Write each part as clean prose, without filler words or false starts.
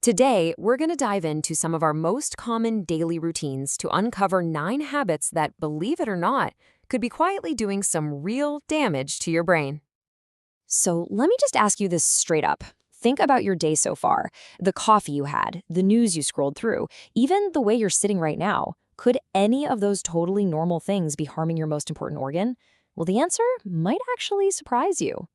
Today, we're going to dive into some of our most common daily routines to uncover 9 habits that, believe it or not, could be quietly doing some real damage to your brain. So let me just ask you this straight up. Think about your day so far, the coffee you had, the news you scrolled through, even the way you're sitting right now. Could any of those totally normal things be harming your most important organ? Well, the answer might actually surprise you.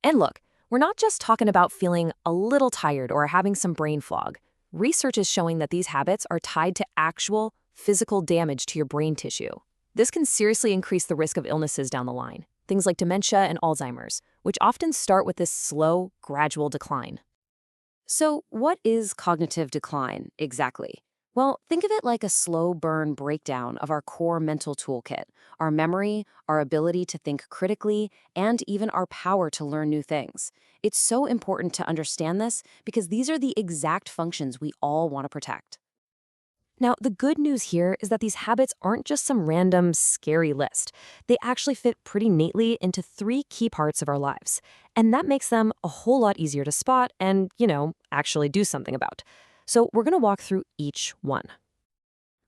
And look, we're not just talking about feeling a little tired or having some brain fog. Research is showing that these habits are tied to actual physical damage to your brain tissue. This can seriously increase the risk of illnesses down the line, things like dementia and Alzheimer's, which often start with this slow, gradual decline. So, what is cognitive decline exactly? Well, think of it like a slow burn breakdown of our core mental toolkit, our memory, our ability to think critically, and even our power to learn new things. It's so important to understand this because these are the exact functions we all want to protect. Now, the good news here is that these habits aren't just some random, scary list. They actually fit pretty neatly into 3 key parts of our lives. And that makes them a whole lot easier to spot and, actually do something about. So we're going to walk through each one.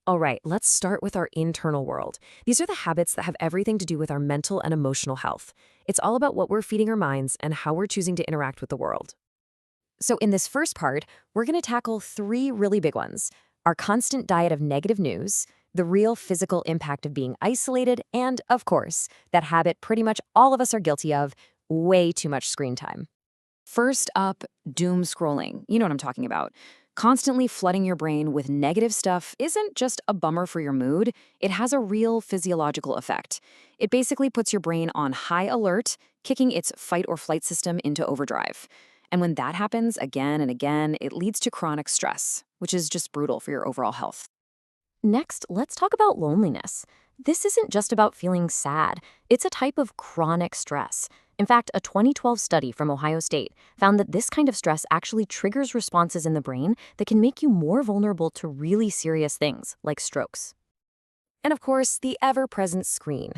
All right, let's start with our internal world. These are the habits that have everything to do with our mental and emotional health. It's all about what we're feeding our minds and how we're choosing to interact with the world. So in this first part, we're going to tackle 3 really big ones: our constant diet of negative news, the real physical impact of being isolated, and, of course, that habit pretty much all of us are guilty of: way too much screen time. First up, doom scrolling. You know what I'm talking about. Constantly flooding your brain with negative stuff isn't just a bummer for your mood, it has a real physiological effect. It basically puts your brain on high alert, kicking its fight or flight system into overdrive. And when that happens again and again, it leads to chronic stress, which is just brutal for your overall health. Next, let's talk about loneliness. This isn't just about feeling sad. It's a type of chronic stress. In fact, a 2012 study from Ohio State found that this kind of stress actually triggers responses in the brain that can make you more vulnerable to really serious things, like strokes. And of course, the ever-present screen.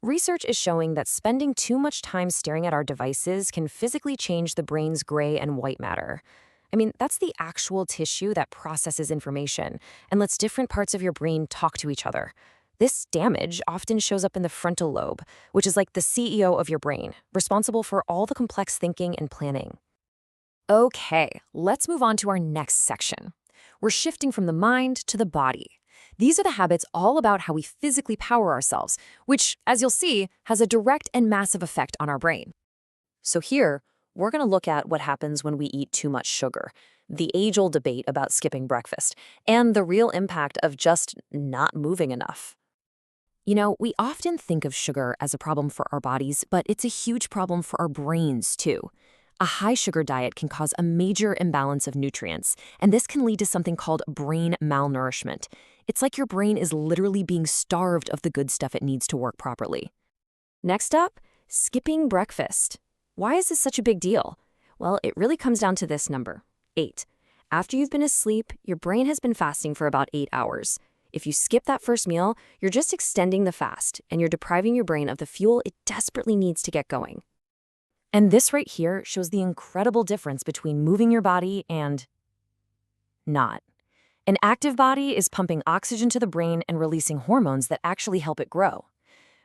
Research is showing that spending too much time staring at our devices can physically change the brain's gray and white matter. I mean, that's the actual tissue that processes information and lets different parts of your brain talk to each other. This damage often shows up in the frontal lobe, which is like the CEO of your brain, responsible for all the complex thinking and planning. Okay, let's move on to our next section. We're shifting from the mind to the body. These are the habits all about how we physically power ourselves, which, as you'll see, has a direct and massive effect on our brain. So here, we're going to look at what happens when we eat too much sugar, the age-old debate about skipping breakfast, and the real impact of just not moving enough. We often think of sugar as a problem for our bodies, but it's a huge problem for our brains, too. A high sugar diet can cause a major imbalance of nutrients, and this can lead to something called brain malnourishment. It's like your brain is literally being starved of the good stuff it needs to work properly. Next up, skipping breakfast. Why is this such a big deal? Well, it really comes down to this number, 8. After you've been asleep, your brain has been fasting for about 8 hours. If you skip that first meal, you're just extending the fast, and you're depriving your brain of the fuel it desperately needs to get going. And this right here shows the incredible difference between moving your body and not. An active body is pumping oxygen to the brain and releasing hormones that actually help it grow.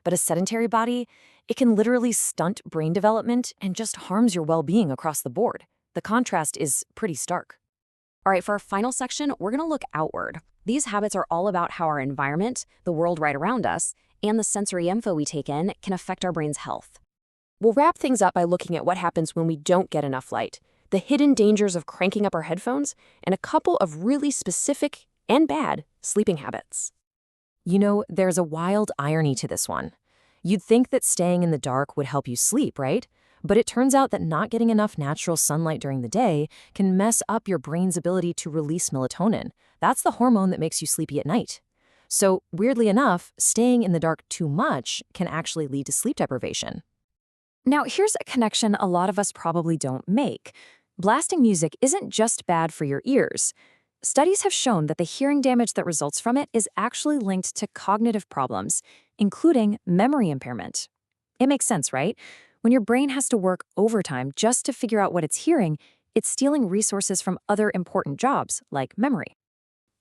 But a sedentary body, it can literally stunt brain development and just harms your well-being across the board. The contrast is pretty stark. All right, for our final section, we're going to look outward. These habits are all about how our environment, the world right around us, and the sensory info we take in can affect our brain's health. We'll wrap things up by looking at what happens when we don't get enough light, the hidden dangers of cranking up our headphones, and a couple of really specific and bad sleeping habits. There's a wild irony to this one. You'd think that staying in the dark would help you sleep, right? But it turns out that not getting enough natural sunlight during the day can mess up your brain's ability to release melatonin. That's the hormone that makes you sleepy at night. So, weirdly enough, staying in the dark too much can actually lead to sleep deprivation. Now, here's a connection a lot of us probably don't make. Blasting music isn't just bad for your ears. Studies have shown that the hearing damage that results from it is actually linked to cognitive problems, including memory impairment. It makes sense, right? When your brain has to work overtime just to figure out what it's hearing, It's stealing resources from other important jobs, like memory.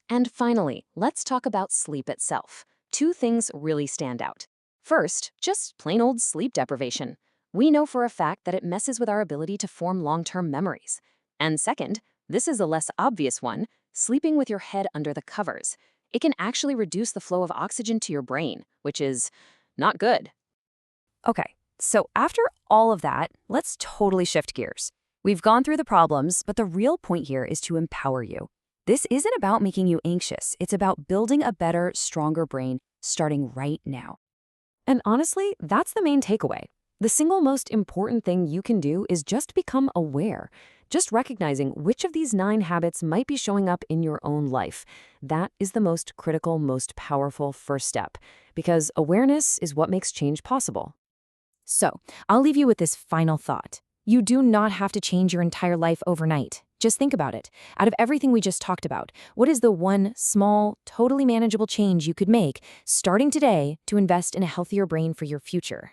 And finally, let's talk about sleep itself. Two things really stand out. First, just plain old sleep deprivation. We know for a fact that it messes with our ability to form long-term memories. And second, this is a less obvious one, sleeping with your head under the covers. It can actually reduce the flow of oxygen to your brain, which is not good. Okay, so after all of that, let's totally shift gears. We've gone through the problems, but the real point here is to empower you. This isn't about making you anxious. It's about building a better, stronger brain starting right now. And honestly, that's the main takeaway. The single most important thing you can do is just become aware. Just recognizing which of these 9 habits might be showing up in your own life. That is the most critical, most powerful first step, because awareness is what makes change possible. So, I'll leave you with this final thought. You do not have to change your entire life overnight. Just think about it. Out of everything we just talked about, what is the one small, totally manageable change you could make starting today to invest in a healthier brain for your future?